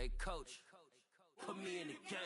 Hey, coach, put me in the game.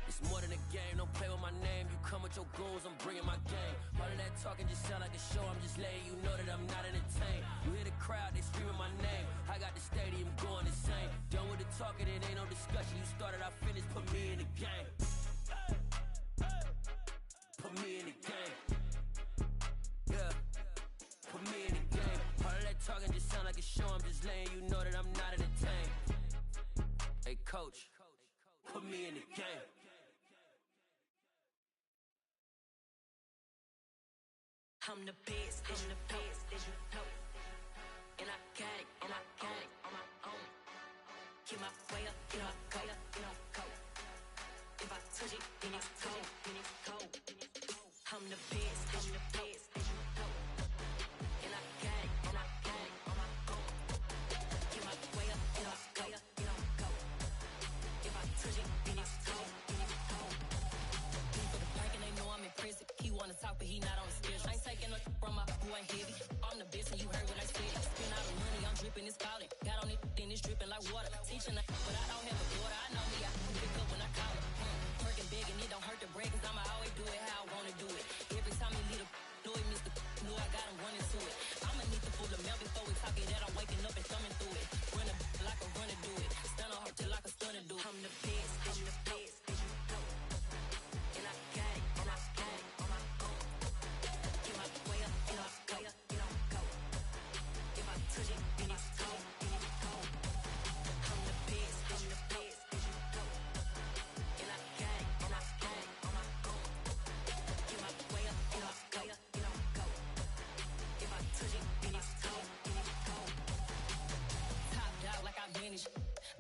It's more than a game, don't play with my name. You come with your goons, I'm bringing my game. All of that talking just sound like a show, I'm just letting you know that I'm not entertained. You hear the crowd, they screaming my name. I got the stadium going insane. Done with the talking, it ain't no discussion. You started, I finished, put me in the game. Put me in the game. Yeah, put me in the game. All of that talking just sound like a show, I'm just letting you know that I'm not entertained. Hey, coach, put me in the game. I'm the best, I'm the best, as you know. And I got it, on my own. Get my way up, get my go, go. If I touch it, then it's cold, I'm the best, as you know. And I got it, on my own. Get my way up, get my go. If I touch it, then it's cold, People the bank and they know I'm in prison. He wanna talk, but he not on the schedule. I ain't taking no from my boy heavy. I'm the best and you heard what I said. Spend all the money, I'm dripping, it's falling. Got on it, then it's dripping like water. Teaching her, but I don't have a daughter. I know me, I can pick up when I call her. Working big and it don't hurt to break, cause I'ma always do it how I wanna do it. Every time he lead a know it, Mr. Know I got him running to it. I'ma need to full of milk before we talk it that I'm waking up and thumbing through it. Run a like a runner do it. Stun on her till like a stunner do it. I'm the best, I'm the best, as you know. And I got it, on my own. Get my way up, get my go. If I touch it, then it's cold, I'm the best, as you know. And I got it, on my own. Get my way up, get my go. If I touch it, then it's cold, Top dog like I manage.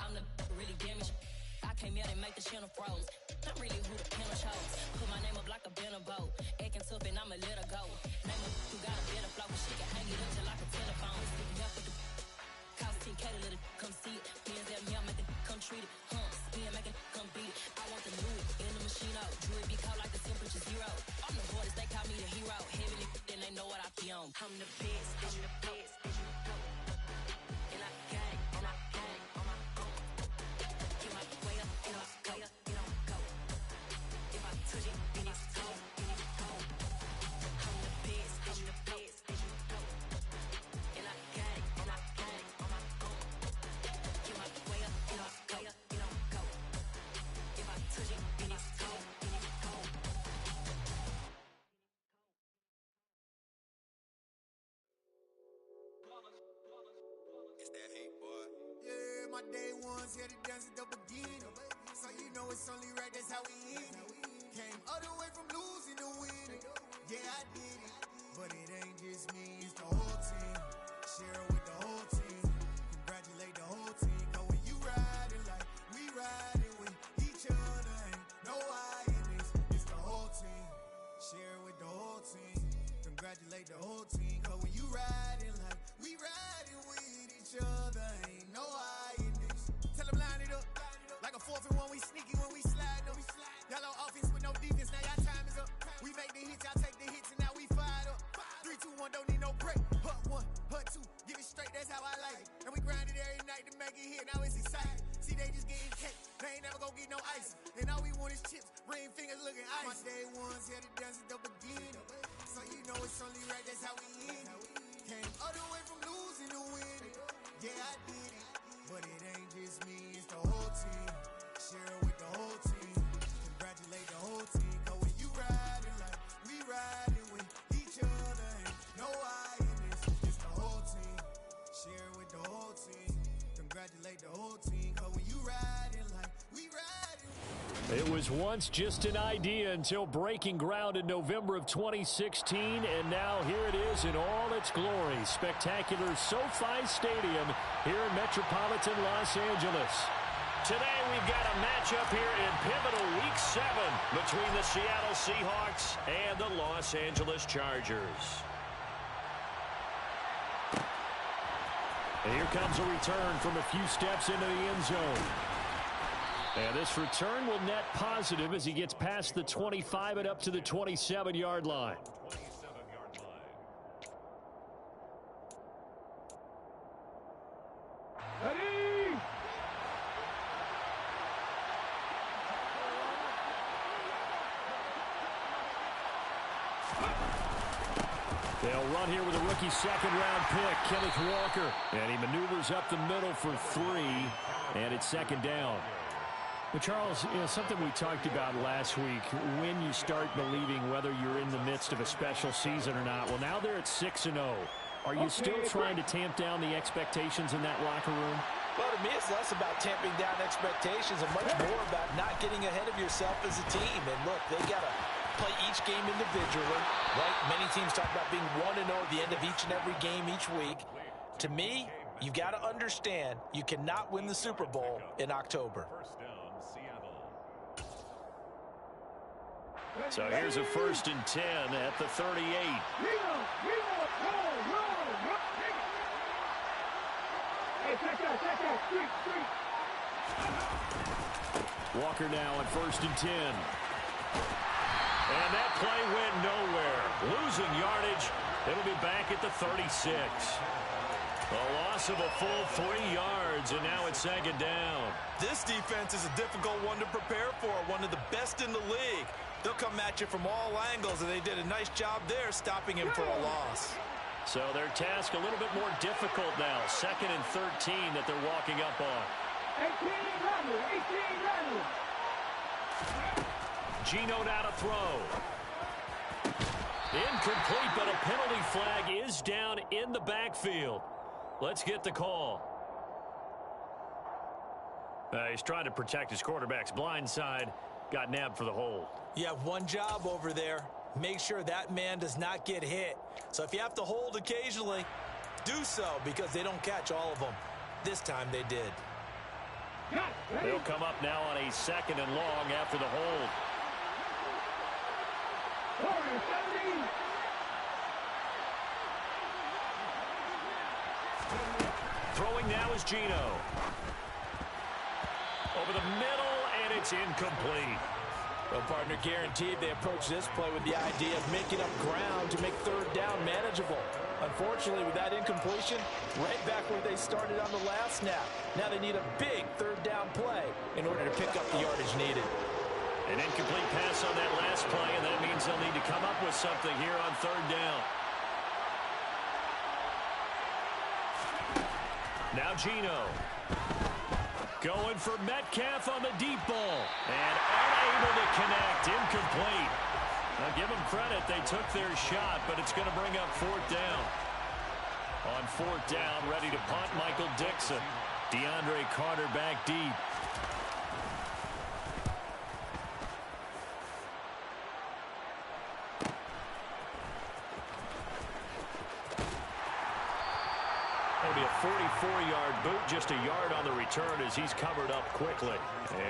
I'm the really damaged. I came out and make the channel froze. I'm really who the panel chose. Put my name up like a banner boat. Acting tough and I'ma let her go. Name her who got a better flow, but she can hang it up till like a telephone. Sticking up with the cost 10K to let it come see it. Bands that mail make it come treat it. Spin make it come beat it. I want the new in the machine out. Drew it be cold like the temperature zero. I'm the hardest, they call me the hero. Heavy then they know what I be on. I'm the best, I'm the best, as you know. And I got it, on my own. Get my way up, get my go. If I touch it, then it's cold, I'm the best, as you know. And I got it, on my own. Get my way up, get my go. If I touch it, then it's cold, It's that hate, boy. Yeah, my day ones here to dance at the beginning. So you know it's only right, that's how we end it. Came all the way from losing to winning. Yeah, I did it. But it ain't just me, it's the whole team. Share it with the whole team. Congratulate the whole team. Cause when you riding like we riding with each other, ain't no hiding. It's the whole team. Share it with the whole team. Congratulate the whole team. Cause when you riding like we riding with each other, ain't no hiding. Tell them line it up. Like a 4th and 1, we sneaky when we slide up. Y'all on offense with no defense, now y'all time is up. We make the hits, y'all take the hits, and now we fired up. 3, 2, 1, don't need no break. Hut 1, hut 2, give it straight, that's how I like it. And we grind it every night to make it hit, now it's exciting. See, they just getting cake, they ain't never gonna get no ice. And all we want is chips, ring fingers looking ice. My day ones here to dance at the beginning. So you know it's only right, that's how we end it. Came all the way from losing to winning. Yeah, I did it. But it ain't just me, it's the whole team. Share it with the whole team. Congratulate the whole team. Cause when you riding like we riding with each other, ain't no hiding. It's the whole team. Share it with the whole team. Congratulate the whole team. Cause when you riding like we riding. It was once just an idea until breaking ground in November of 2016, and now here it is in all its glory. Spectacular SoFi Stadium here in metropolitan Los Angeles. today we've got a matchup here in pivotal Week 7 between the Seattle Seahawks and the Los Angeles Chargers. And here comes a return from a few steps into the end zone. And this return will net positive as he gets past the 25 and up to the 27-yard line. They'll run here with a rookie second-round pick, Kenneth Walker. And he maneuvers up the middle for 3, and it's second down. But, Charles, something we talked about last week, when you start believing whether you're in the midst of a special season or not. Well, now they're at 6-0. Are you still trying to tamp down the expectations in that locker room? Well, to me, it's less about tamping down expectations and much more about not getting ahead of yourself as a team. And, look, they got to play each game individually, right? Many teams talk about being 1-0 at the end of each and every game each week. To me, you've got to understand you cannot win the Super Bowl in October. So here's a 1st and 10 at the 38. Walker now at 1st and 10. And that play went nowhere. Losing yardage. It'll be back at the 36. A loss of a full 3 yards, and now it's 2nd down. This defense is a difficult one to prepare for, one of the best in the league. They'll come at you from all angles, and they did a nice job there stopping him for a loss. So their task a little bit more difficult now. 2nd and 13 that they're walking up on. 18 Geno now to throw. Incomplete, but a penalty flag is down in the backfield. Let's get the call. He's trying to protect his quarterback's blind side. Got nabbed for the hold. You have one job over there. Make sure that man does not get hit. So if you have to hold occasionally, do so, because they don't catch all of them. This time they did. They'll come up now on a 2nd and long after the hold. Throwing now is Geno. Over the middle, and it's incomplete. Well, partner, guaranteed they approach this play with the idea of making up ground to make 3rd down manageable. Unfortunately, with that incompletion, right back where they started on the last snap. Now they need a big 3rd down play in order to pick up the yardage needed. An incomplete pass on that last play, and that means they'll need to come up with something here on 3rd down. Now Geno. Going for Metcalf on the deep ball. And unable to connect. Incomplete. Now give them credit. They took their shot, but it's going to bring up 4th down. On 4th down, ready to punt, Michael Dixon. DeAndre Carter back deep. It'll be a 44-yard boot, just a yard on the return as he's covered up quickly.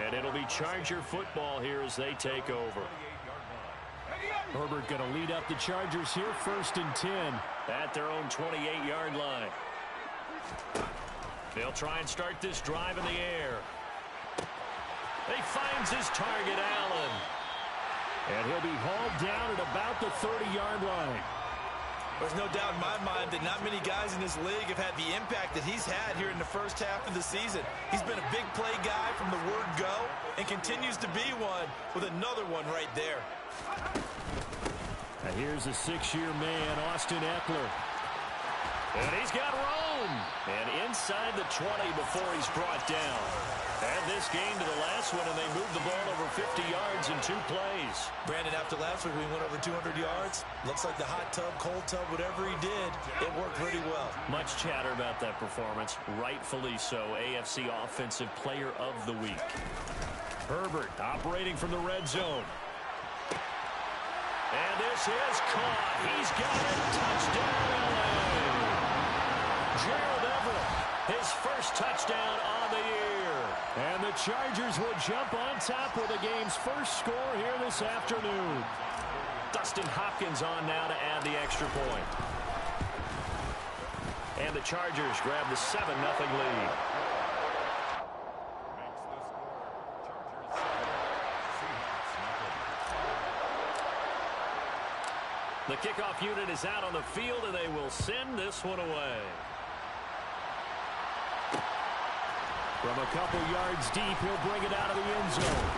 And it'll be Charger football here as they take over. Herbert going to lead up the Chargers here, 1st and 10 at their own 28-yard line. They'll try and start this drive in the air. He finds his target, Allen. And he'll be hauled down at about the 30-yard line. There's no doubt in my mind that not many guys in this league have had the impact that he's had here in the first half of the season. He's been a big play guy from the word go and continues to be one with another one right there. And here's a 6-year man, Austin Eckler. And he's got room. And inside the 20 before he's brought down. And this game to the last one, and they moved the ball over 50 yards in 2 plays. Brandon, after last week we went over 200 yards. Looks like the hot tub, cold tub, whatever he did, it worked pretty well. Much chatter about that performance. Rightfully so. AFC Offensive Player of the Week. Herbert operating from the red zone. And this is caught. He's got it. Touchdown, LA. Gerald Everett, his first touchdown on the year. And the Chargers will jump on top with the game's first score here this afternoon. Dustin Hopkins on now to add the extra point. And the Chargers grab the 7-0 lead. The kickoff unit is out on the field, and they will send this one away. From a couple yards deep, he'll bring it out of the end zone.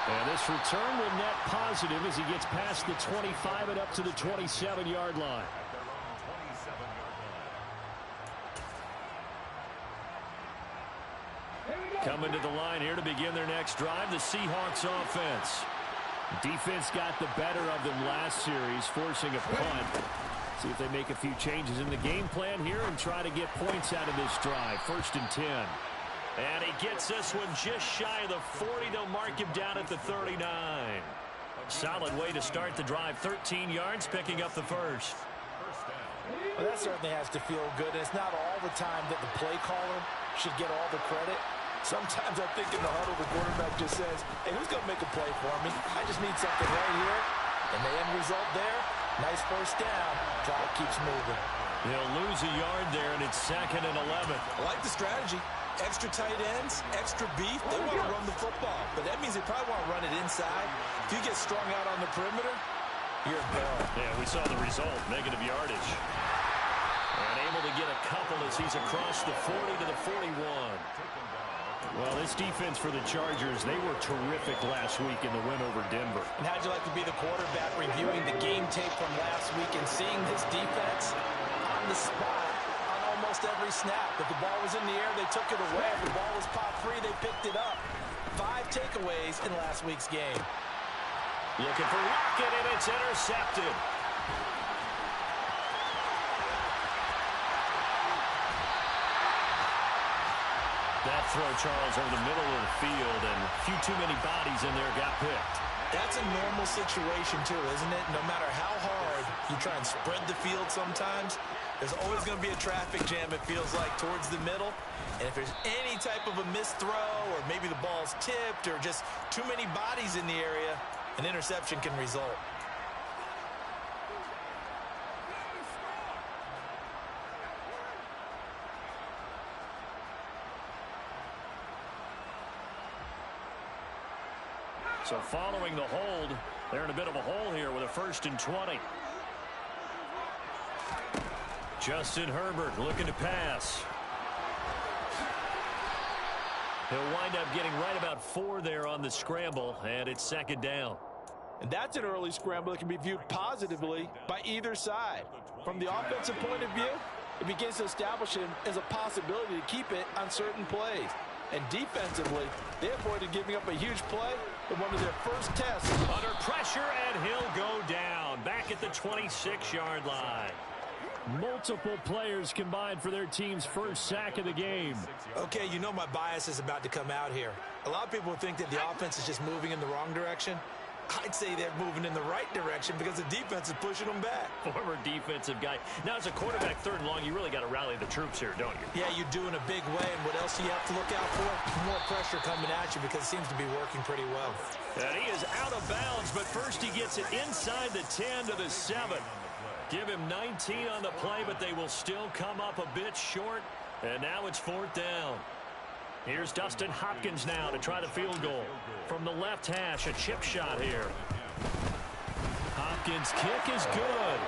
And this return will net positive as he gets past the 25 and up to the 27-yard line. Coming to the line here to begin their next drive, the Seahawks offense. Defense got the better of them last series, forcing a punt. See if they make a few changes in the game plan here and try to get points out of this drive. 1st and 10. And he gets this one just shy of the 40. They'll mark him down at the 39. Solid way to start the drive. 13 yards, picking up the first. Well, that certainly has to feel good. And it's not all the time that the play caller should get all the credit. Sometimes I think in the huddle, the quarterback just says, hey, who's going to make a play for me? I just need something right here. And the end result there, nice first down. Drive keeps moving. He'll lose a yard there, and it's 2nd and 11. I like the strategy. Extra tight ends, extra beef. They want to run the football, but that means they probably want to run it inside. If you get strung out on the perimeter, you're a barrel. Yeah, we saw the result, negative yardage. And able to get a couple as he's across the 40 to the 41. Well, this defense for the Chargers, they were terrific last week in the win over Denver. And how'd you like to be the quarterback reviewing the game tape from last week and seeing this defense on the spot on almost every snap? If the ball was in the air, they took it away. If the ball was popped free, they picked it up. 5 takeaways in last week's game. Looking for Rocket, and it's intercepted. That throw, Charles, over the middle of the field, and a few too many bodies in there got picked. That's a normal situation, too, isn't it? No matter how hard you try and spread the field sometimes, there's always going to be a traffic jam, it feels like, towards the middle. And if there's any type of a missed throw, or maybe the ball's tipped, or just too many bodies in the area, an interception can result. So following the hold, they're in a bit of a hole here with a 1st and 20. Justin Herbert looking to pass. He'll wind up getting right about 4 there on the scramble, and it's 2nd down. And that's an early scramble that can be viewed positively by either side. From the offensive point of view, it begins to establish him as a possibility to keep it on certain plays. And defensively, they avoided giving up a huge play in one of their first tests. Under pressure, and he'll go down. Back at the 26-yard line. Multiple players combined for their team's first sack of the game. Okay, you know my bias is about to come out here. A lot of people think that the offense is just moving in the wrong direction. I'd say they're moving in the right direction because the defense is pushing them back. Former defensive guy. Now, as a quarterback 3rd and long, you really got to rally the troops here, don't you? Yeah, you do in a big way. And what else do you have to look out for? More pressure coming at you because it seems to be working pretty well. And he is out of bounds, but first he gets it inside the 10 to the 7. Give him 19 on the play, but they will still come up a bit short. And now it's 4th down. Here's Dustin Hopkins now to try the field goal. From the left hash, a chip shot here. Hopkins' kick is good.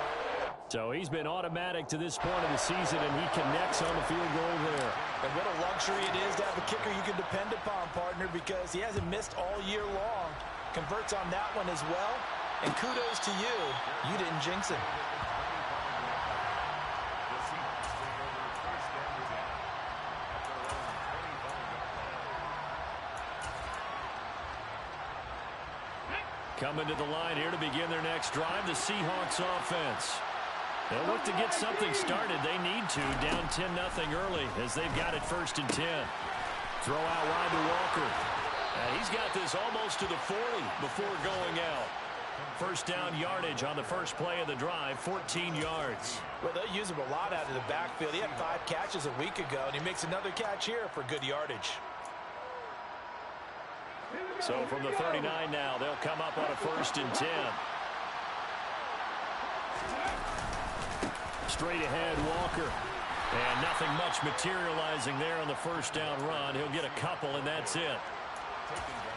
So he's been automatic to this point of the season, and he connects on the field goal there. And what a luxury it is to have a kicker you can depend upon, partner, because he hasn't missed all year long. Converts on that one as well. And kudos to you. You didn't jinx him. Coming to the line here to begin their next drive, the Seahawks offense. They'll look to get something started. They need to. Down 10-0 early as they've got it 1st and 10. Throw out wide to Walker. And he's got this almost to the 40 before going out. First down yardage on the first play of the drive, 14 yards. Well, they'll use him a lot out of the backfield. He had 5 catches a week ago, and he makes another catch here for good yardage. So from the 39 now, they'll come up on a 1st and 10. Straight ahead, Walker. And nothing much materializing there on the 1st down run. He'll get a couple, and that's it.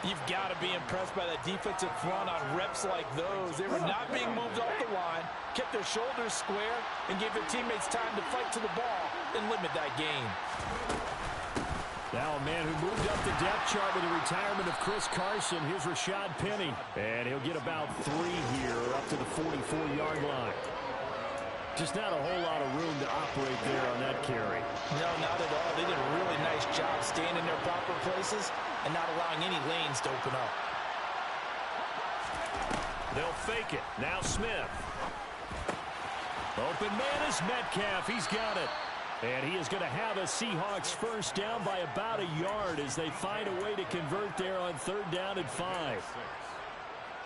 You've got to be impressed by that defensive front on reps like those. They were not being moved off the line, kept their shoulders square, and gave their teammates time to fight to the ball and limit that gain. Now a man who moved up the depth chart with the retirement of Chris Carson. Here's Rashad Penny. And he'll get about 3 here up to the 44-yard line. Just not a whole lot of room to operate there on that carry. No, not at all. They did a really nice job staying in their proper places and not allowing any lanes to open up. They'll fake it. Now Smith. Open man is Metcalf. He's got it. And he is going to have a Seahawks 1st down by about a yard as they find a way to convert there on 3rd down and 5.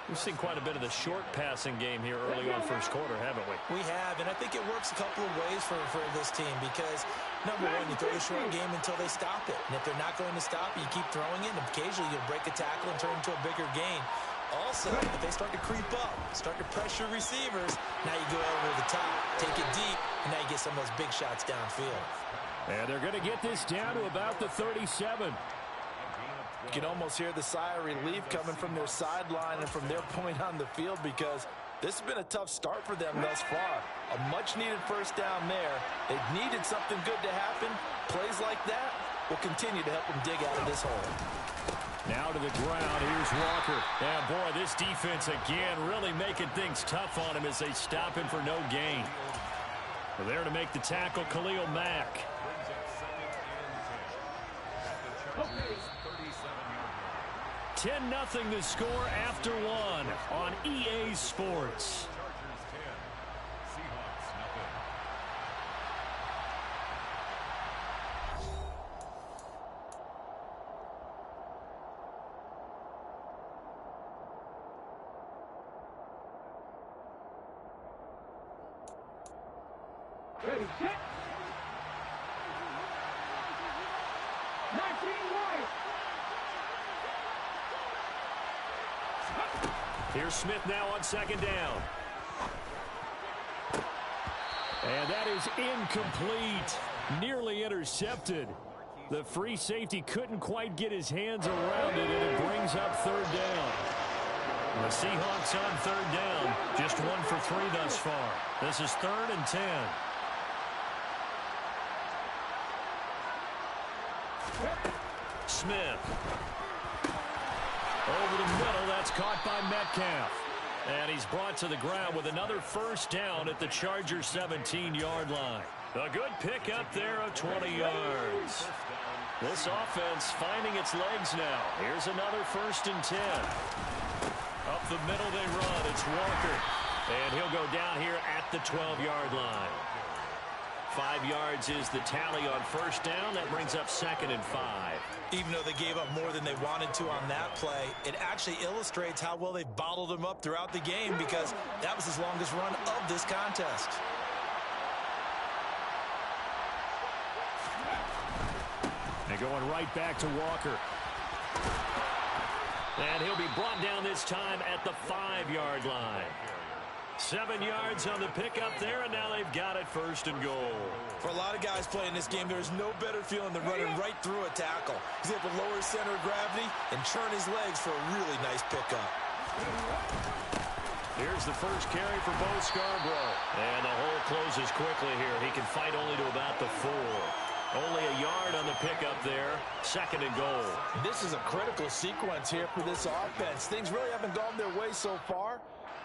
We've seen quite a bit of the short passing game here early on 1st quarter, haven't we? We have, and I think it works a couple of ways for this team because, number one, you throw a short game until they stop it. And if they're not going to stop it, you keep throwing it, and occasionally you'll break a tackle and turn it into a bigger gain. Also, if they start to creep up, start to pressure receivers, now you go over the top, take it deep, and now you get some of those big shots downfield. And they're going to get this down to about the 37. You can almost hear the sigh of relief coming from their sideline and from their point on the field because this has been a tough start for them thus far. A much-needed 1st down there. They've needed something good to happen. Plays like that will continue to help them dig out of this hole. Now to the ground. Here's Walker. And, boy, this defense again really making things tough on him as they stop him for no gain. Well, there to make the tackle, Khalil Mack. 10-0 the score after 1 on EA Sports. Ready, set. 19 wide. Here's Smith now on 2nd down. And that is incomplete. Nearly intercepted. The free safety couldn't quite get his hands around it, and it brings up 3rd down. The Seahawks on 3rd down. Just 1 for 3 thus far. This is 3rd and 10. Smith. Over the middle, that's caught by Metcalf. And he's brought to the ground with another 1st down at the Chargers' 17-yard line. A good pickup there of 20 yards. This offense finding its legs now. Here's another 1st and 10. Up the middle they run. It's Walker. And he'll go down here at the 12-yard line. 5 yards is the tally on 1st down. That brings up 2nd and 5. Even though they gave up more than they wanted to on that play, it actually illustrates how well they bottled him up throughout the game because that was his longest run of this contest. And going right back to Walker. And he'll be brought down this time at the 5-yard line. 7 yards on the pickup there, and now they've got it 1st and goal. For a lot of guys playing this game, there's no better feeling than running right through a tackle. He's able to lower his center of gravity and churn his legs for a really nice pickup. Here's the first carry for Bo Scarborough. And the hole closes quickly here. He can fight only to about the 4. Only a yard on the pickup there. 2nd and goal. This is a critical sequence here for this offense. Things really haven't gone their way so far.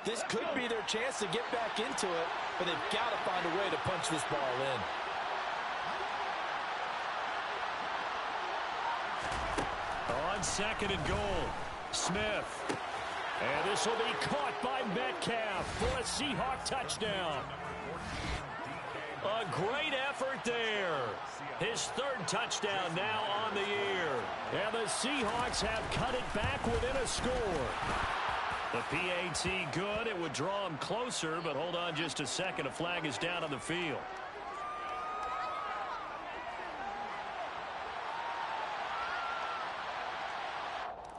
This could be their chance to get back into it, but they've got to find a way to punch this ball in. On 2nd and goal, Smith. And this will be caught by Metcalf for a Seahawk touchdown. A great effort there. His 3rd touchdown now on the year. And the Seahawks have cut it back within a score. The PAT good. It would draw him closer, but hold on just a second. A flag is down on the field.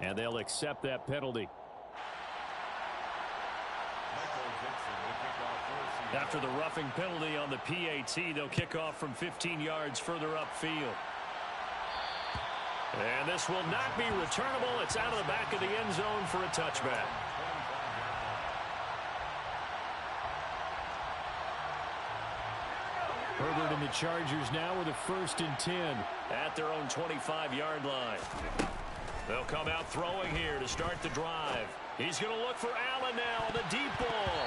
And they'll accept that penalty. After the roughing penalty on the PAT, they'll kick off from 15 yards further upfield. And this will not be returnable. It's out of the back of the end zone for a touchback. Herbert and the Chargers now with a 1st and 10 at their own 25-yard line. They'll come out throwing here to start the drive. He's going to look for Allen now on the deep ball.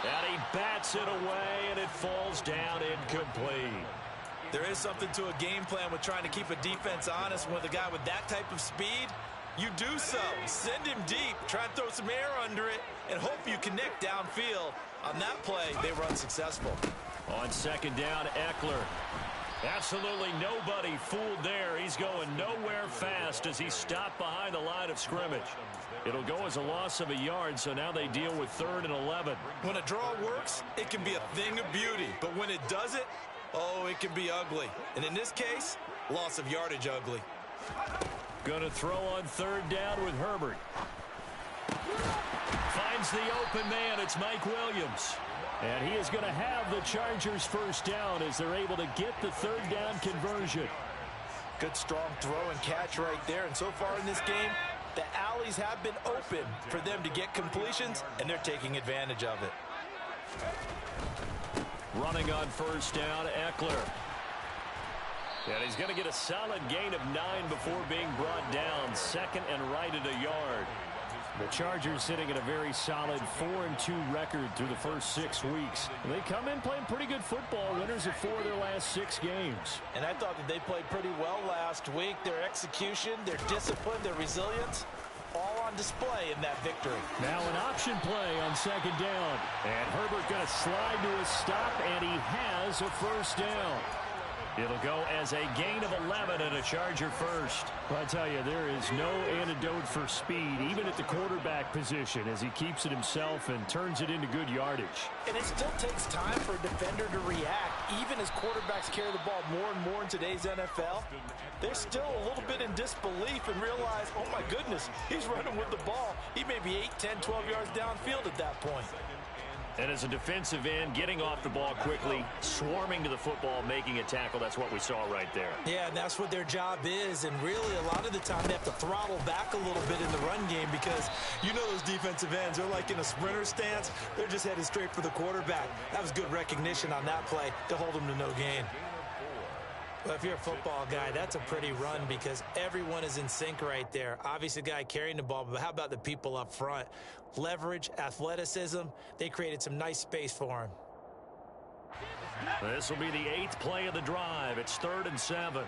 And he bats it away, and it falls down incomplete. There is something to a game plan with trying to keep a defense honest. With a guy with that type of speed, you do so. Send him deep, try and throw some air under it, and hope you connect downfield. On that play, they were unsuccessful. On 2nd down, Eckler. Absolutely nobody fooled there. He's going nowhere fast as he stopped behind the line of scrimmage. It'll go as a loss of a yard, so now they deal with 3rd and 11. When a draw works, it can be a thing of beauty. But when it doesn't, oh, it can be ugly. And in this case, loss of yardage ugly. Going to throw on 3rd down with Herbert. Finds the open man. It's Mike Williams. And he is going to have the Chargers 1st down as they're able to get the 3rd down conversion. Good strong throw and catch right there. And so far in this game, the alleys have been open for them to get completions, and they're taking advantage of it. Running on 1st down, Eckler. And he's going to get a solid gain of 9 before being brought down. 2nd and right at a yard. The Chargers sitting at a very solid 4-2 record through the first 6 weeks. They come in playing pretty good football, winners of 4 of their last 6 games. And I thought that they played pretty well last week. Their execution, their discipline, their resilience, all on display in that victory. Now an option play on 2nd down. And Herbert going to slide to a stop, and he has a 1st down. It'll go as a gain of 11 and a Charger 1st. Well, I tell you, there is no antidote for speed, even at the quarterback position, as he keeps it himself and turns it into good yardage. And it still takes time for a defender to react, even as quarterbacks carry the ball more and more in today's NFL. They're still a little bit in disbelief and realize, oh my goodness, he's running with the ball. He may be 8, 10, 12 yards downfield at that point. And as a defensive end, getting off the ball quickly, swarming to the football, making a tackle, that's what we saw right there. Yeah, and that's what their job is. And really, a lot of the time, they have to throttle back a little bit in the run game because you know those defensive ends, they're like in a sprinter stance. They're just headed straight for the quarterback. That was good recognition on that play to hold them to no gain. Well, if you're a football guy, that's a pretty run because everyone is in sync right there. Obviously, the guy carrying the ball, but how about the people up front? Leverage, athleticism, they created some nice space for him. This will be the 8th play of the drive. It's 3rd and 7.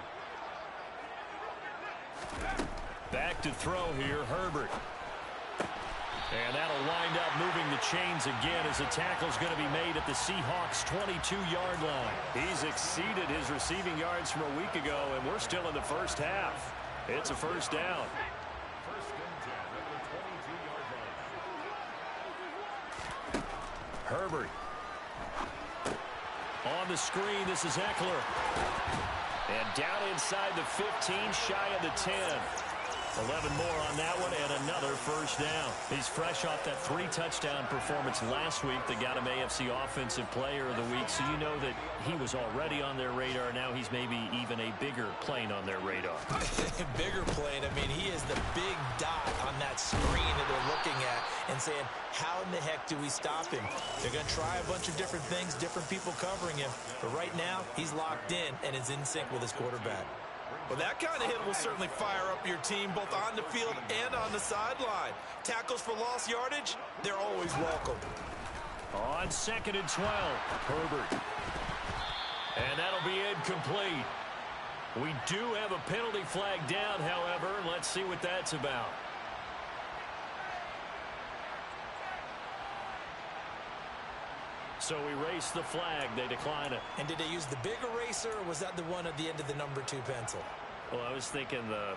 Back to throw here, Herbert. And that'll wind up moving the chains again as the tackle's going to be made at the Seahawks' 22-yard line. He's exceeded his receiving yards from a week ago, and we're still in the first half. It's a 1st down. Herbert. On the screen, this is Eckler. And down inside the 15, shy of the 10. 11 more on that one, and another 1st down. He's fresh off that 3-touchdown performance last week that got him AFC Offensive Player of the Week, so you know that he was already on their radar. Now he's maybe even a bigger plane on their radar. Bigger plane. I mean, he is the big dot on that screen that they're looking at and saying, how in the heck do we stop him? They're going to try a bunch of different things, different people covering him, but right now he's locked in and is in sync with his quarterback. Well, that kind of hit will certainly fire up your team both on the field and on the sideline. Tackles for lost yardage, they're always welcome. On 2nd and 12, Herbert. And that'll be incomplete. We do have a penalty flag down, however, and let's see what that's about. So erase the flag. They decline it. And did they use the big eraser, or was that the one at the end of the number 2 pencil? Well, I was thinking the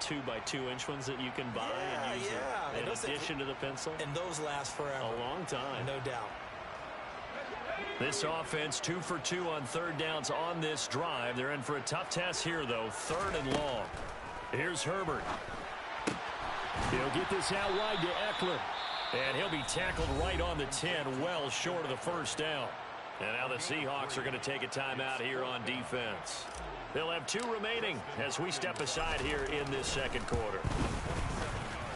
2x2-inch ones that you can buy and use in addition to the pencil. And those last forever. A long time. No doubt. This offense 2 for 2 on 3rd downs on this drive. They're in for a tough test here, though. 3rd and long. Here's Herbert. He'll get this out wide to Eckler. And he'll be tackled right on the 10, well short of the first down. And now the Seahawks are going to take a timeout here on defense. They'll have 2 remaining as we step aside here in this second quarter.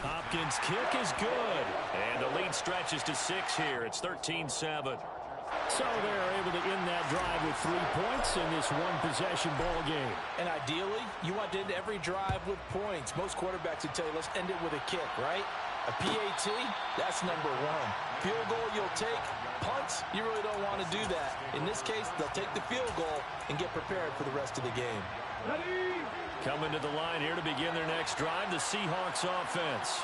Hopkins' kick is good. And the lead stretches to 6 here. It's 13-7. So they're able to end that drive with 3 points in this one-possession ball game. And ideally, you want to end every drive with points. Most quarterbacks would tell you, let's end it with a kick, right? A PAT, that's number 1. Field goal you'll take. Punts, you really don't want to do that. In this case, they'll take the field goal and get prepared for the rest of the game. Coming to the line here to begin their next drive, the Seahawks offense.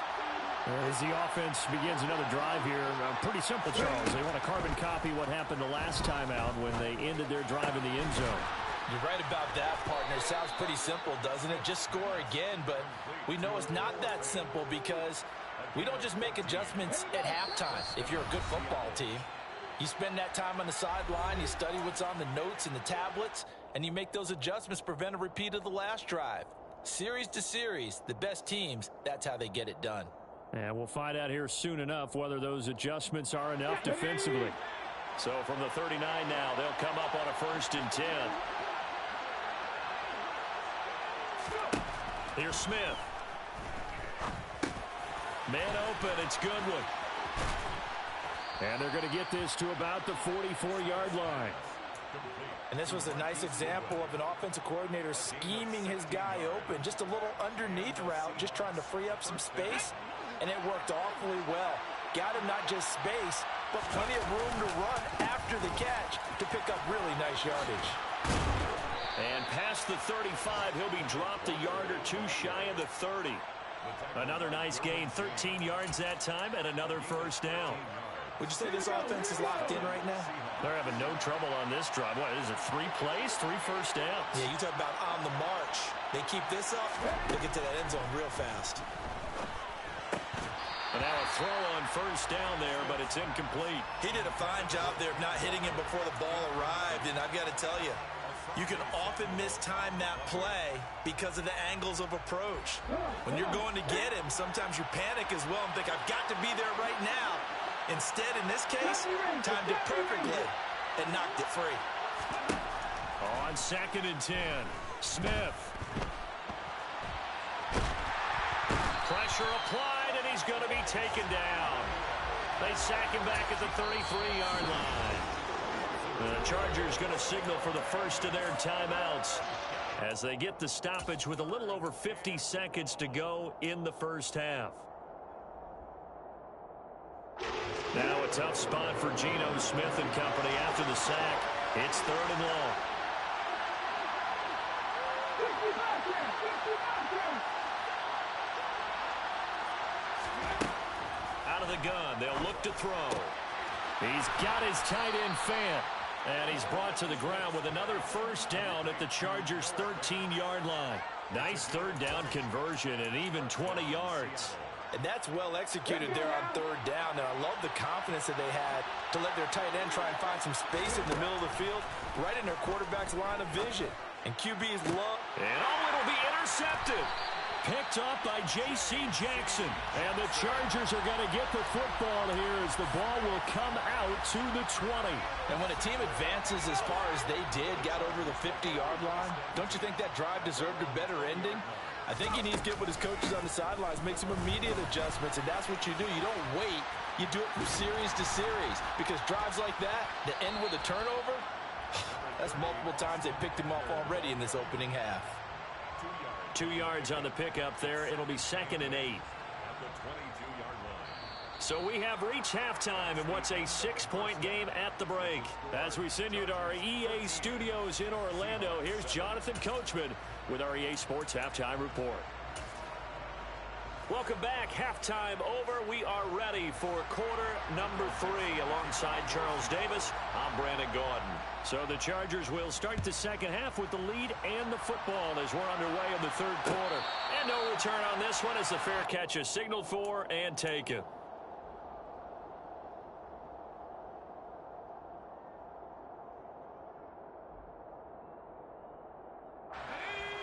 As the offense begins another drive here, pretty simple, Charles. They want to carbon copy what happened the last time out when they ended their drive in the end zone. You're right about that, partner. Sounds pretty simple, doesn't it? Just score again, but we know it's not that simple because we don't just make adjustments at halftime if you're a good football team. You spend that time on the sideline, you study what's on the notes and the tablets, and you make those adjustments, prevent a repeat of the last drive. Series to series, the best teams, that's how they get it done. And we'll find out here soon enough whether those adjustments are enough defensively. So from the 39 now, they'll come up on a 1st and 10. Here's Smith. Man open, it's Goodwin. And they're going to get this to about the 44-yard line. And this was a nice example of an offensive coordinator scheming his guy open. Just a little underneath route, just trying to free up some space. And it worked awfully well. Got him not just space, but plenty of room to run after the catch to pick up really nice yardage. And past the 35, he'll be dropped a yard or 2 shy of the 30. Another nice gain, 13 yards that time, and another 1st down. Would you say this offense is locked in right now? They're having no trouble on this drive. What is it, 3 plays, 3 first downs? Yeah, you talk about on the march. They keep this up, they get to that end zone real fast. And now a throw on 1st down there, but it's incomplete. He did a fine job there of not hitting him before the ball arrived, and I've got to tell you, you can often mistime that play because of the angles of approach. When you're going to get him, sometimes you panic as well and think, I've got to be there right now. Instead, in this case, timed it perfectly and knocked it free. On 2nd and 10, Smith. Pressure applied, and he's going to be taken down. They sack him back at the 33-yard line. The Chargers going to signal for the first of their timeouts as they get the stoppage with a little over 50 seconds to go in the first half. Now a tough spot for Geno Smith and company after the sack. It's 3rd and long. Out of the gun, they'll look to throw. He's got his tight end Fant. And he's brought to the ground with another 1st down at the Chargers' 13-yard line. Nice 3rd down conversion and even 20 yards. And that's well executed there on 3rd down. And I love the confidence that they had to let their tight end try and find some space in the middle of the field, right in their quarterback's line of vision. And QB's love. And it'll be intercepted. Picked up by J.C. Jackson. And the Chargers are going to get the football here as the ball will come out to the 20. And when a team advances as far as they did, got over the 50-yard line, don't you think that drive deserved a better ending? I think he needs to get with his coaches on the sidelines, make some immediate adjustments, and that's what you do. You don't wait. You do it from series to series because drives like that end with a turnover, that's multiple times they picked him off already in this opening half. 2 yards on the pickup there. It'll be 2nd and 8. So we have reached halftime in what's a 6-point game at the break. As we send you to our EA studios in Orlando, here's Jonathan Coachman with our EA Sports Halftime Report. Welcome back. Halftime over. We are ready for quarter number 3. Alongside Charles Davis, I'm Brandon Gordon. So the Chargers will start the second half with the lead and the football as we're underway in the 3rd quarter. And no return on this one as the fair catch is signaled for and taken.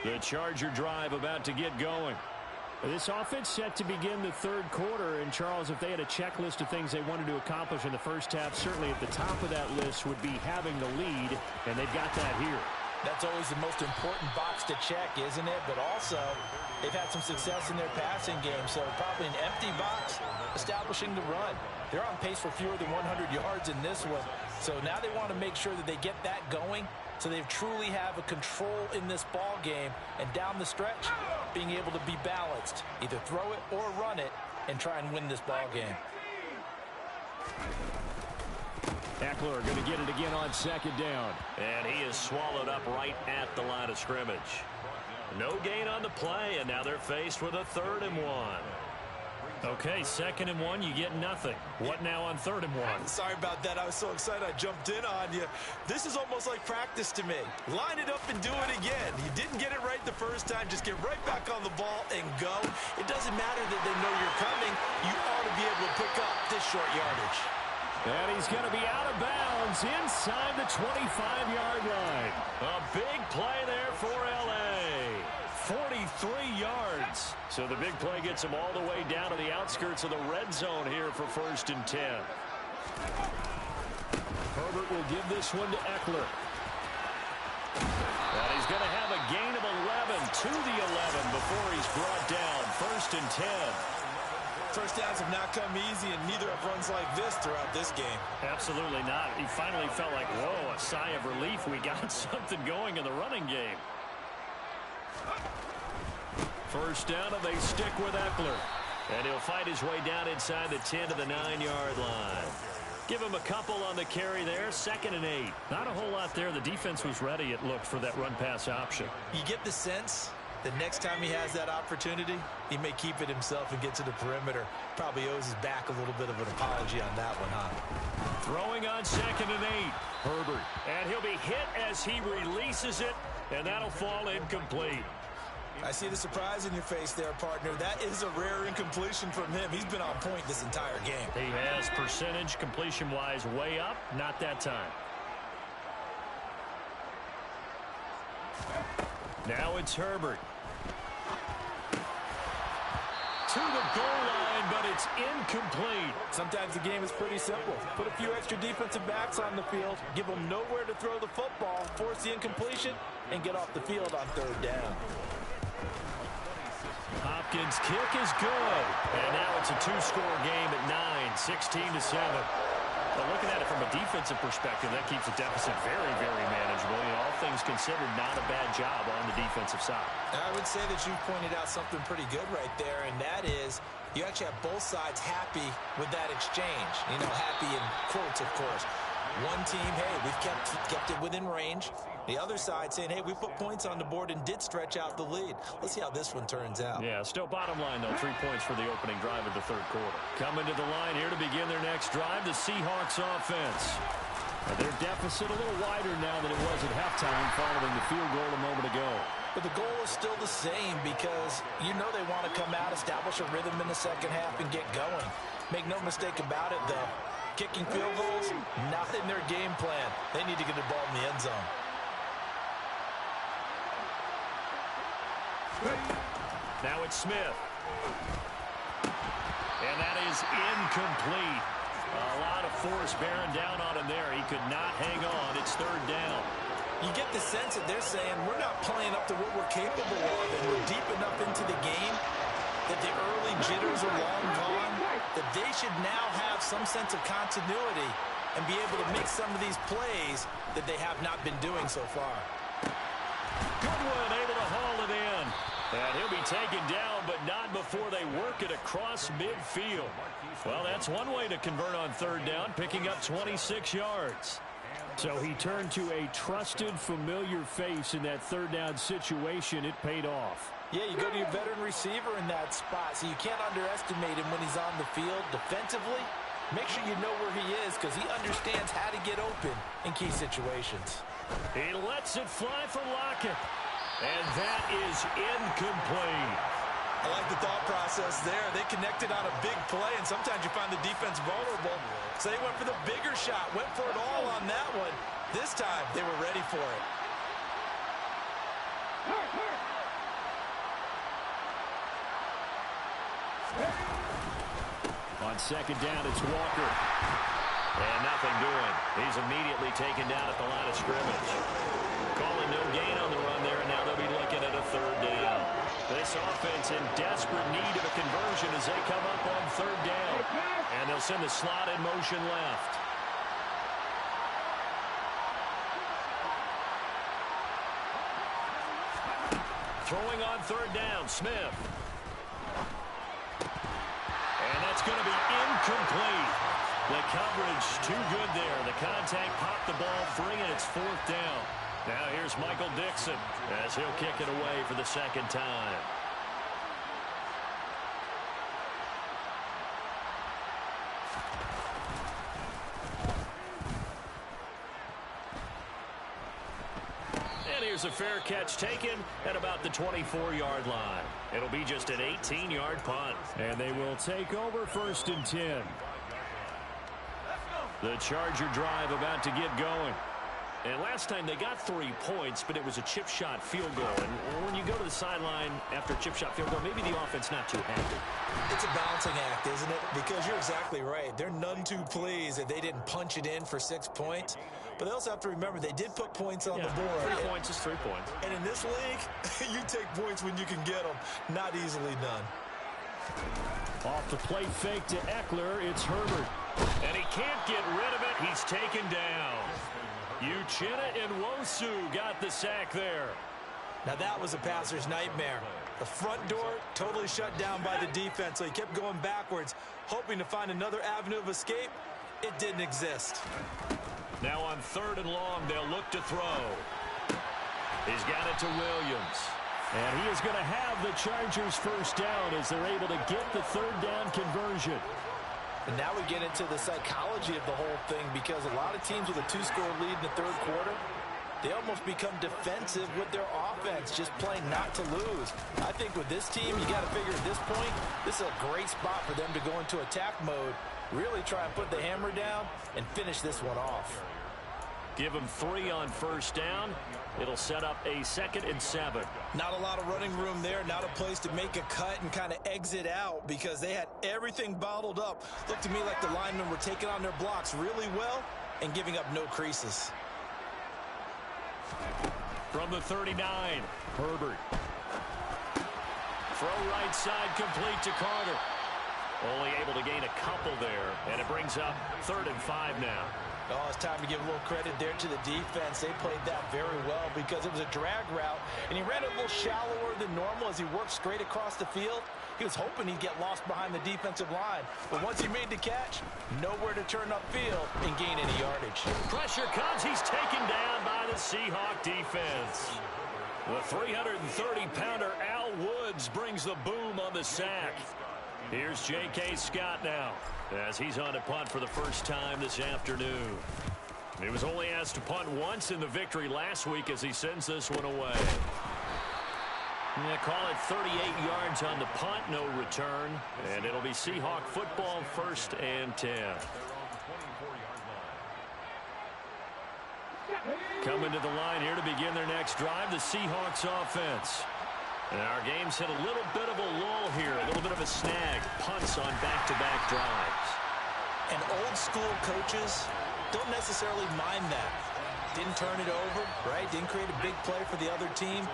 The Charger drive about to get going. This offense set to begin the third quarter. And, Charles, if they had a checklist of things they wanted to accomplish in the first half, certainly at the top of that list would be having the lead, and they've got that here. That's always the most important box to check, isn't it? But also, they've had some success in their passing game, so probably an empty box establishing the run. They're on pace for fewer than 100 yards in this one, so now they want to make sure that they get that going so they truly have a control in this ball game, and down the stretch, being able to be balanced, either throw it or run it, and try and win this ball game. Eckler going to get it again on second down. And he is swallowed up right at the line of scrimmage. No gain on the play, and now they're faced with a 3rd and 1. Okay, 2nd and 1, you get nothing. What now on 3rd and 1? Sorry about that. I was so excited I jumped in on you. This is almost like practice to me. Line it up and do it again. You didn't get it right the first time. Just get right back on the ball and go. It doesn't matter that they know you're coming. You ought to be able to pick up this short yardage. And he's going to be out of bounds inside the 25-yard line. A big play there for L.A. 43 yards. So the big play gets him all the way down to the outskirts of the red zone here for 1st and 10. Herbert will give this one to Eckler. And he's going to have a gain of 11 to the 11 before he's brought down. 1st and 10. First downs have not come easy, and neither have runs like this throughout this game. Absolutely not. He finally felt like, whoa, a sigh of relief. We got something going in the running game. First down, and they stick with Eckler. And he'll fight his way down inside the 10 to the 9-yard line. Give him a couple on the carry there. 2nd and 8. Not a whole lot there. The defense was ready, it looked, for that run-pass option. You get the sense the next time he has that opportunity, he may keep it himself and get to the perimeter. Probably owes his back a little bit of an apology on that one, huh? Throwing on 2nd and 8. Herbert. And he'll be hit as he releases it, and that'll fall incomplete. I see the surprise in your face there, partner. That is a rare incompletion from him. He's been on point this entire game. He has percentage completion-wise way up. Not that time. Now it's Herbert. To the goal line, but it's incomplete. Sometimes the game is pretty simple. Put a few extra defensive backs on the field, give them nowhere to throw the football, force the incompletion, and get off the field on 3rd down. Hopkins' kick is good. And now it's a 2-score game at 9, 16-7. Well, looking at it from a defensive perspective, that keeps the deficit very, very manageable. You know, all things considered, not a bad job on the defensive side. I would say that you pointed out something pretty good right there, and that is you actually have both sides happy with that exchange. You know, happy in quotes, of course. One team, hey, we've kept it within range. The other side saying, hey, we put points on the board and did stretch out the lead. Let's see how this one turns out. Yeah, still bottom line, though. 3 points for the opening drive of the 3rd quarter. Coming to the line here to begin their next drive, the Seahawks offense. And their deficit a little wider now than it was at halftime following the field goal a moment ago. But the goal is still the same because you know they want to come out, establish a rhythm in the second half, and get going. Make no mistake about it, though. Kicking field goals, not in their game plan. They need to get the ball in the end zone. Now it's Smith. And that is incomplete. A lot of force bearing down on him there. He could not hang on. It's 3rd down. You get the sense that they're saying we're not playing up to what we're capable of, and we're deep enough into the game that the early jitters are long gone, that they should now have some sense of continuity and be able to make some of these plays that they have not been doing so far. Goodwin able to haul it in. And he'll be taken down, but not before they work it across midfield. Well, that's one way to convert on 3rd down, picking up 26 yards. So he turned to a trusted, familiar face in that 3rd down situation. It paid off. Yeah, you go to your veteran receiver in that spot, so you can't underestimate him when he's on the field defensively. Make sure you know where he is because he understands how to get open in key situations. He lets it fly for Lockett. And that is incomplete. I like the thought process there. They connected on a big play, and sometimes you find the defense vulnerable. So they went for the bigger shot, went for it all on that one. This time, they were ready for it. On second down, it's Walker. And nothing doing. He's immediately taken down at the line of scrimmage. Calling no gain on the run there, and now they'll be looking at a third down. This offense in desperate need of a conversion as they come up on third down. And they'll send the slot in motion left. Throwing on third down, Smith. And that's going to be incomplete. The coverage too good there. The contact popped the ball free, and it's fourth down. Now here's Michael Dixon as he'll kick it away for the second time. And here's a fair catch taken at about the 24-yard line. It'll be just an 18-yard punt. And they will take over first and 10. The Charger drive about to get going. And last time they got 3 points, but it was a chip shot field goal. And when you go to the sideline after a chip shot field goal, maybe the offense not too happy. It's a balancing act, isn't it? Because you're exactly right. They're none too pleased that they didn't punch it in for 6 points. But they also have to remember they did put points on the board. 3 points is 3 points. And in this league, you take points when you can get them. Not easily done. Off the play fake to Eckler, it's Herbert. And he can't get rid of it. He's taken down. Uchenna Nwosu got the sack there. Now that was a passer's nightmare. The front door totally shut down by the defense, so he kept going backwards, hoping to find another avenue of escape. It didn't exist. Now on third and long, they'll look to throw. He's got it to Williams. And he is going to have the Chargers first down as they're able to get the third down conversion. And now we get into the psychology of the whole thing, because a lot of teams with a 2-score lead in the third quarter, they almost become defensive with their offense, just playing not to lose. I think with this team, you got to figure at this point, this is a great spot for them to go into attack mode, really try and put the hammer down and finish this one off. Give them 3 on first down. It'll set up a 2nd and 7. Not a lot of running room there, not a place to make a cut and kind of exit out, because they had everything bottled up. Looked to me like the linemen were taking on their blocks really well and giving up no creases. From the 39, Herbert. Throw right side complete to Carter. Only able to gain a couple there, and it brings up 3rd and 5 now. Oh, it's time to give a little credit there to the defense. They played that very well because it was a drag route, and he ran it a little shallower than normal as he worked straight across the field. He was hoping he'd get lost behind the defensive line, but once he made the catch, nowhere to turn upfield and gain any yardage. Pressure comes. He's taken down by the Seahawk defense. The 330-pounder Al Woods brings the boom on the sack. Here's J.K. Scott now, as he's on to punt for the first time this afternoon. He was only asked to punt once in the victory last week as he sends this one away. Yeah, call it 38 yards on the punt, no return. And it'll be Seahawk football, 1st and 10. Coming to the line here to begin their next drive, the Seahawks offense. And our game's hit a little bit of a lull here, a little bit of a snag. Punts on back-to-back drives. And old-school coaches don't necessarily mind that. Didn't turn it over, right? Didn't create a big play for the other team.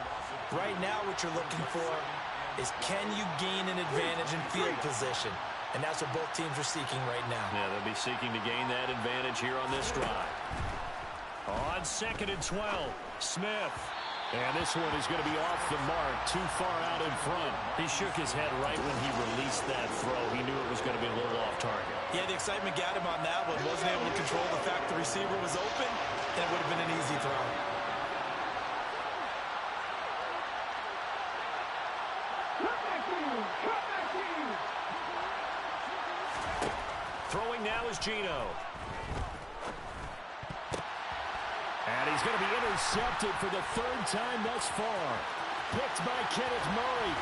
Right now what you're looking for is, can you gain an advantage in field position? And that's what both teams are seeking right now. Yeah, they'll be seeking to gain that advantage here on this drive. On 2nd and 12, Smith. And this one is going to be off the mark, too far out in front. He shook his head right when he released that throw. He knew it was going to be a little off target. Yeah, the excitement got him on that one. Wasn't able to control the fact the receiver was open, and it would have been an easy throw. Throwing now is Geno. And he's going to be intercepted for the 3rd time thus far. Picked by Kenneth Murray.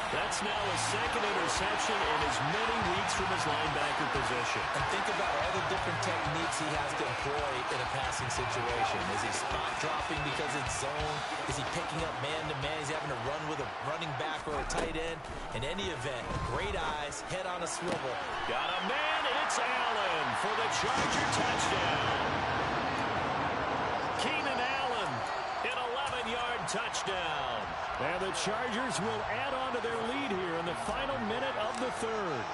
That's now his second interception in as many weeks from his linebacker position. And think about all the different techniques he has to employ in a passing situation. Is he spot dropping because it's zone? Is he picking up man-to-man? He's having to run with a running back or a tight end. In any event, great eyes, head on a swivel. Got a man, it's Allen for the Charger touchdown. Keenan Allen, an 11-yard touchdown. And the Chargers will add on to their lead here in the final minute of the third.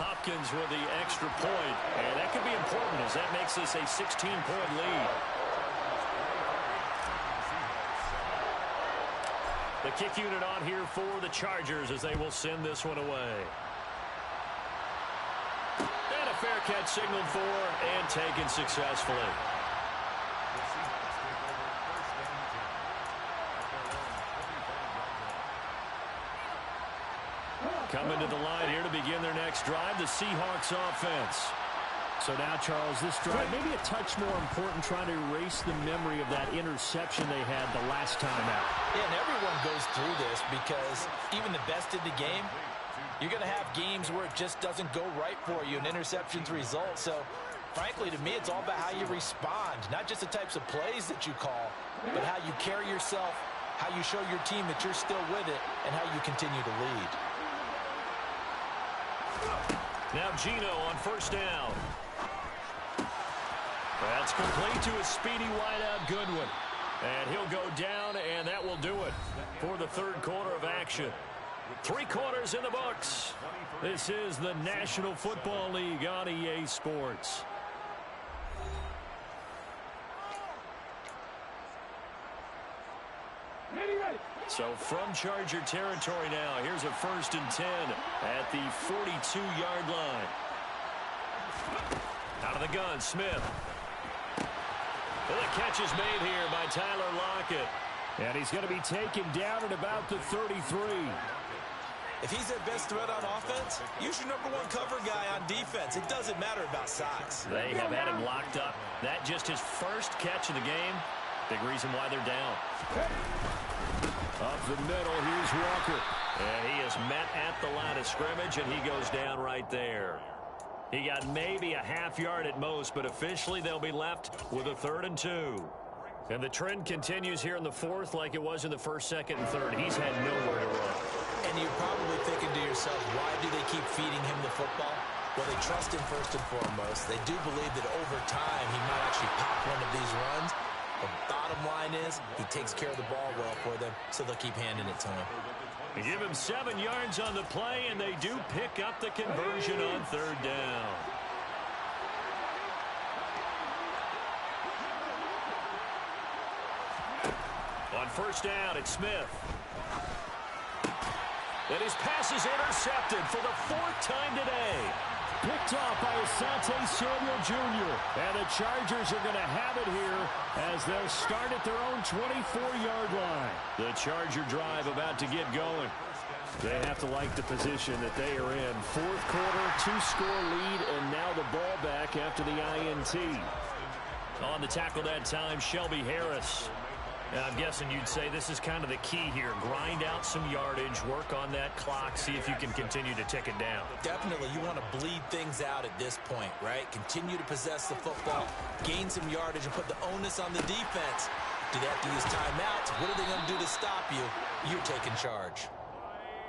Hopkins with the extra point, and that could be important as that makes this a 16-point lead. The kick unit on here for the Chargers as they will send this one away. And a fair catch signaled for and taken successfully. Coming to the line here to begin their next drive, the Seahawks offense. So now, Charles, this drive maybe a touch more important, trying to erase the memory of that interception they had the last time out. Yeah, and everyone goes through this because even the best in the game, you're going to have games where it just doesn't go right for you, and interceptions result. So, frankly, to me, it's all about how you respond, not just the types of plays that you call, but how you carry yourself, how you show your team that you're still with it, and how you continue to lead. Now Gino on first down. That's complete to a speedy wideout Goodwin. And he'll go down, and that will do it for the third quarter of action. 3 quarters in the books. This is the National Football League on EA Sports. So from Charger territory now, here's a 1st and 10 at the 42-yard line. Out of the gun, Smith. And the catch is made here by Tyler Lockett. And he's going to be taken down at about the 33. If he's their best threat on offense, use your #1 cover guy on defense. It doesn't matter about size. They have had him locked up. That just his first catch of the game. Big reason why they're down. Up the middle, here's Walker. And he is met at the line of scrimmage, and he goes down right there. He got maybe a half yard at most, but officially they'll be left with a 3rd and 2. And the trend continues here in the 4th like it was in the 1st, 2nd, and 3rd. He's had nowhere to run. And you're probably thinking to yourself, why do they keep feeding him the football? Well, they trust him first and foremost. They do believe that over time he might actually pop one of these runs. The bottom line is he takes care of the ball well for them, so they'll keep handing it to him. They give him 7 yards on the play, and they do pick up the conversion on 3rd down. On 1st down, it's Smith. And his pass is intercepted for the 4th time today. Picked off by Asante Samuel Jr. And the Chargers are going to have it here as they'll start at their own 24-yard line. The Charger drive about to get going. They have to like the position that they are in. 4th quarter, 2-score lead, and now the ball back after the INT. On the tackle that time, Shelby Harris. I'm guessing you'd say this is kind of the key here. Grind out some yardage, work on that clock, see if you can continue to tick it down. Definitely, you want to bleed things out at this point, right? Continue to possess the football, gain some yardage, and put the onus on the defense. Do they have to use timeouts? What are they going to do to stop you? You're taking charge.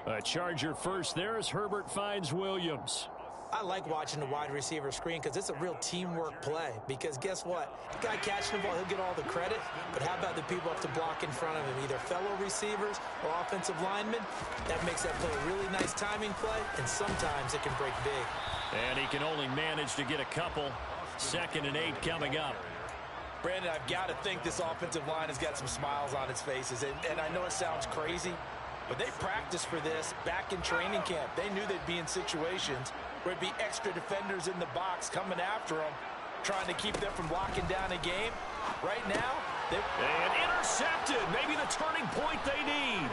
A Charger first there as Herbert finds Williams. I like watching the wide receiver screen because it's a real teamwork play. Because guess what? The guy catching the ball, he'll get all the credit. But how about the people up to block in front of him? Either fellow receivers or offensive linemen. That makes that play a really nice timing play. And sometimes it can break big. And he can only manage to get a couple. 2nd and 8 coming up. Brandon, I've got to think this offensive line has got some smiles on its faces. And I know it sounds crazy, but they practiced for this back in training camp. They knew they'd be in situations where it'd be extra defenders in the box coming after them, trying to keep them from locking down a game. Right now, and intercepted. Maybe the turning point they need.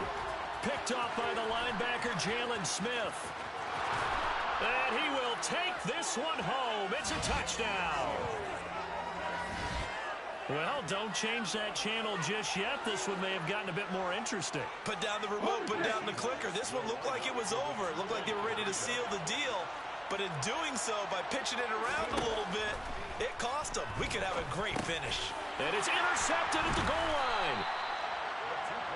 Picked off by the linebacker, Jalen Smith. And he will take this one home. It's a touchdown. Well, don't change that channel just yet. This one may have gotten a bit more interesting. Put down the remote, put down the clicker. This one looked like it was over. It looked like they were ready to seal the deal. But in doing so, by pitching it around a little bit, it cost them. We could have a great finish. And it's intercepted at the goal line.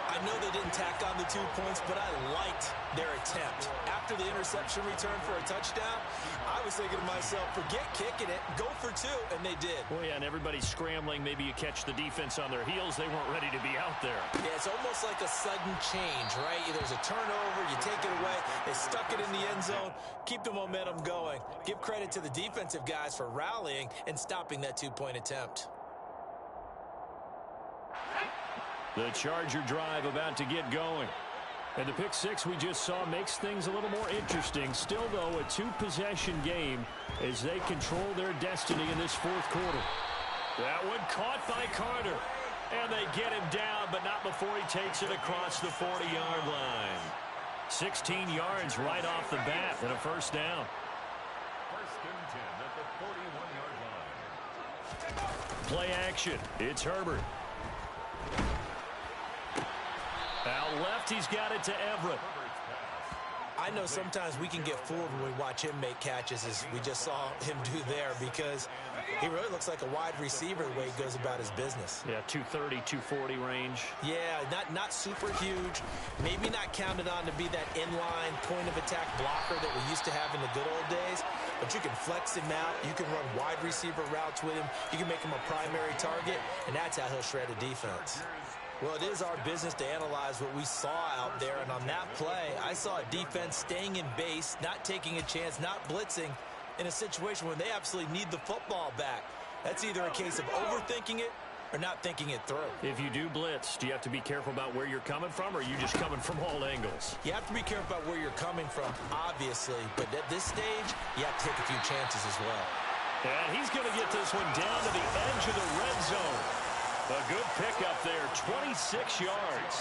I know they didn't tack on the 2 points, but I liked their attempt. After the interception return for a touchdown, I was thinking to myself, forget kicking it, go for 2, and they did. Well, yeah, and everybody's scrambling. Maybe you catch the defense on their heels. They weren't ready to be out there. Yeah, it's almost like a sudden change, right? There's a turnover, you take it away, they stuck it in the end zone, keep the momentum going. Give credit to the defensive guys for rallying and stopping that 2-point attempt. The Charger drive about to get going. And the pick six we just saw makes things a little more interesting. Still, though, a 2-possession game as they control their destiny in this fourth quarter. That one caught by Carter. And they get him down, but not before he takes it across the 40-yard line. 16 yards right off the bat and a first down. First and 10 at the 41-yard line. Play action. It's Herbert. Out left, he's got it to Everett. I know sometimes we can get fooled when we watch him make catches, as we just saw him do there, because he really looks like a wide receiver the way he goes about his business. Yeah, 230, 240 range. Yeah, not super huge. Maybe not counted on to be that inline point-of-attack blocker that we used to have in the good old days, but you can flex him out. You can run wide receiver routes with him. You can make him a primary target, and that's how he'll shred a defense. Well, it is our business to analyze what we saw out there, and on that play, I saw a defense staying in base, not taking a chance, not blitzing in a situation where they absolutely need the football back. That's either a case of overthinking it or not thinking it through. If you do blitz, do you have to be careful about where you're coming from, or are you just coming from all angles? You have to be careful about where you're coming from, obviously, but at this stage, you have to take a few chances as well. And he's going to get this one down to the edge of the red zone. A good pickup there, 26 yards.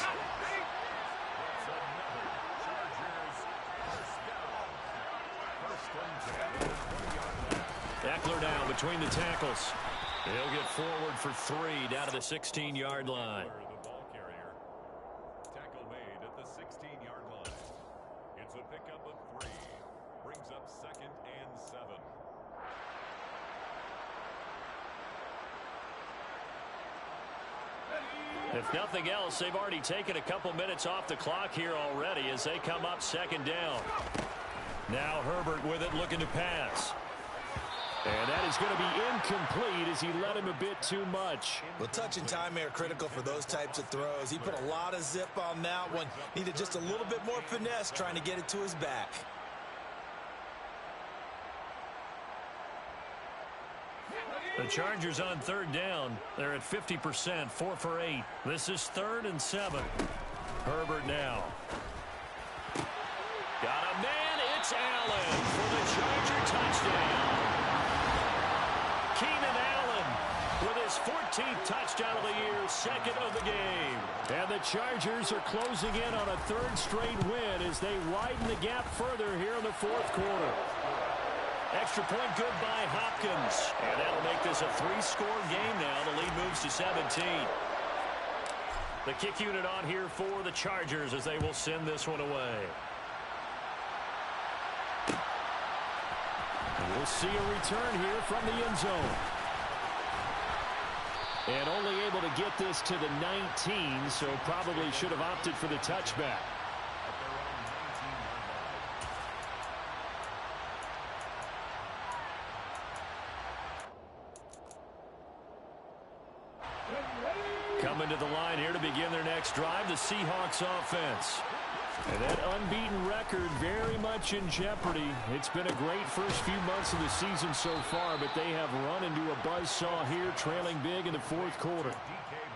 Eckler down between the tackles. He'll get forward for 3 down to the 16-yard line. The ball carrier. Tackle made at the 16-yard line. It's a pickup of 3. Brings up 2nd and 7. If nothing else, they've already taken a couple minutes off the clock here already as they come up 2nd down. Now Herbert with it, looking to pass. And that is going to be incomplete as he led him a bit too much. Well, touch and time are critical for those types of throws. He put a lot of zip on that one. Needed just a little bit more finesse trying to get it to his back. The Chargers on 3rd down. They're at 50%, 4 for 8. This is 3rd and 7. Herbert now. Got a man. It's Allen for the Charger touchdown. Keenan Allen with his 14th touchdown of the year, 2nd of the game. And the Chargers are closing in on a 3rd straight win as they widen the gap further here in the 4th quarter. Extra point good by Hopkins. And that'll make this a 3-score game now. The lead moves to 17. The kick unit on here for the Chargers as they will send this one away. And we'll see a return here from the end zone. And only able to get this to the 19, so probably should have opted for the touchback. Coming to the line here to begin their next drive, the Seahawks offense. And that unbeaten record very much in jeopardy. It's been a great first few months of the season so far, but they have run into a buzzsaw here, trailing big in the 4th quarter.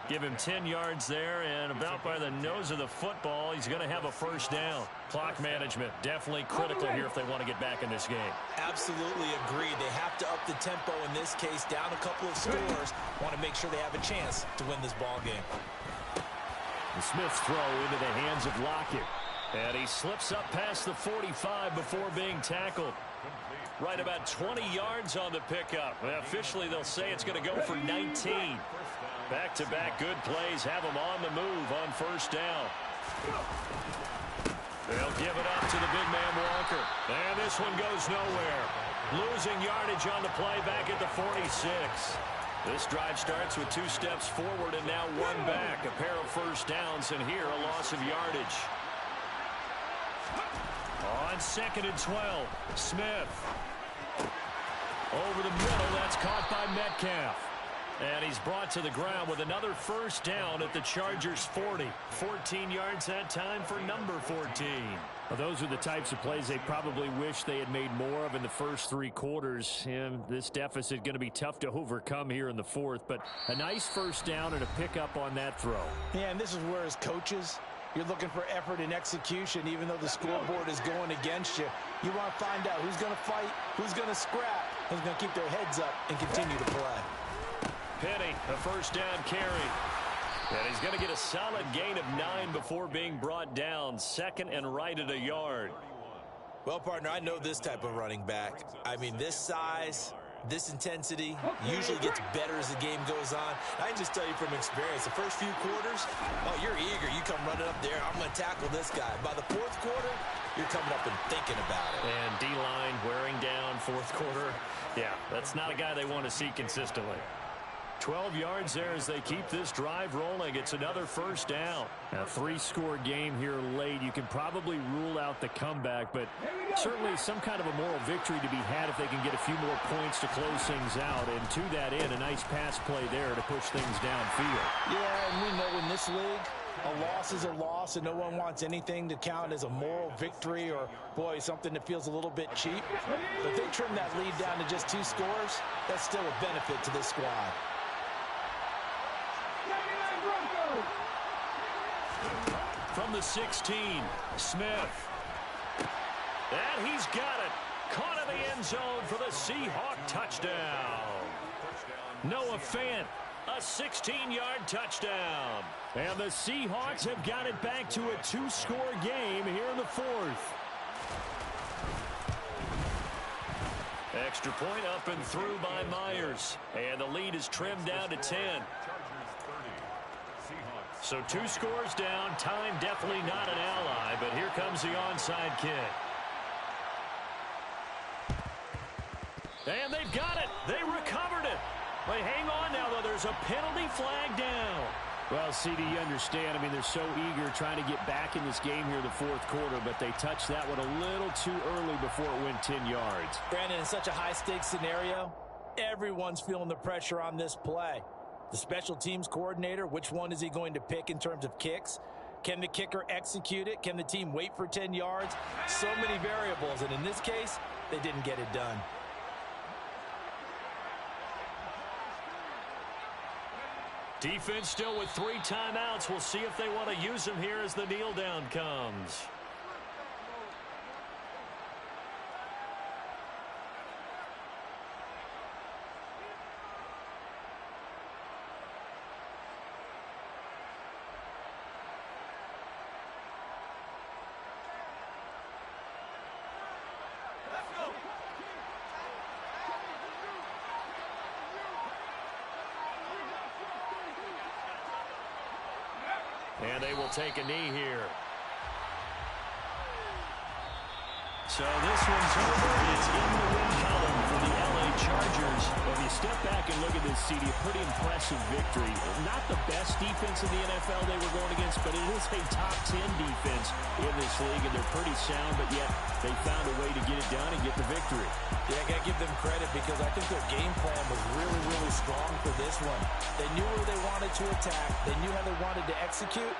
Give him 10 yards there, and about by the nose of the football, he's going to have a first down. Clock management, definitely critical here if they want to get back in this game. Absolutely agreed. They have to up the tempo in this case, down a couple of scores. Want to make sure they have a chance to win this ball game. The Smith's throw into the hands of Lockett. And he slips up past the 45 before being tackled. Right about 20 yards on the pickup. Officially, they'll say it's going to go for 19. Back-to-back good plays have them on the move on first down. They'll give it up to the big man Walker. And this one goes nowhere. Losing yardage on the play back at the 46. This drive starts with 2 steps forward and now 1 back. A pair of first downs, and here a loss of yardage. On 2nd and 12, Smith. Over the middle, that's caught by Metcalf. And he's brought to the ground with another first down at the Chargers' 40. 14 yards that time for number 14. Well, those are the types of plays they probably wish they had made more of in the first 3 quarters. And this deficit going to be tough to overcome here in the 4th. But a nice first down and a pickup on that throw. Yeah, and this is where as coaches, you're looking for effort and execution. Even though the scoreboard is going against you, you want to find out who's going to fight, who's going to scrap, who's going to keep their heads up and continue to play. Penny, a first down carry. And he's going to get a solid gain of 9 before being brought down. 2nd and right at a yard. Well, partner, I know this type of running back. I mean, this size, this intensity usually gets better as the game goes on. I can just tell you from experience, the first few quarters, oh, you're eager. You come running up there. I'm going to tackle this guy. By the 4th quarter, you're coming up and thinking about it. And D-line wearing down 4th quarter. Yeah, that's not a guy they want to see consistently. 12 yards there as they keep this drive rolling. It's another first down. A 3-score game here late. You can probably rule out the comeback, but certainly some kind of a moral victory to be had if they can get a few more points to close things out. And to that end, a nice pass play there to push things downfield. Yeah, and we know in this league, a loss is a loss, and no one wants anything to count as a moral victory or, boy, something that feels a little bit cheap. But if they trim that lead down to just 2 scores, that's still a benefit to this squad. From the 16, Smith. And he's got it. Caught in the end zone for the Seahawk touchdown. Noah Fant, a 16-yard touchdown. And the Seahawks have got it back to a 2-score game here in the 4th. Extra point up and through by Myers. And the lead is trimmed down to 10. So 2 scores down. Time definitely not an ally, but here comes the onside kick. And they've got it. They recovered it. But hang on now, though. There's a penalty flag down. Well, CD, you understand. I mean, they're so eager trying to get back in this game here in the 4th quarter, but they touched that one a little too early before it went 10 yards. Brandon, in such a high-stakes scenario, everyone's feeling the pressure on this play. The special teams coordinator, which one is he going to pick in terms of kicks? Can the kicker execute it? Can the team wait for 10 yards? So many variables, and in this case, they didn't get it done. Defense still with 3 timeouts. We'll see if they want to use them here as the kneel down comes. And they will take a knee here. So this one's over. It's in the win column for the LA Chargers. Well, if you step back and look at this, CD, a pretty impressive victory. Not the best defense in the NFL they were going against, but it is a top 10 defense in this league, and they're pretty sound, but yet they found a way to get it done and get the victory. Yeah, I got to give them credit because I think their game plan was really strong for this one. They knew where they wanted to attack. They knew how they wanted to execute,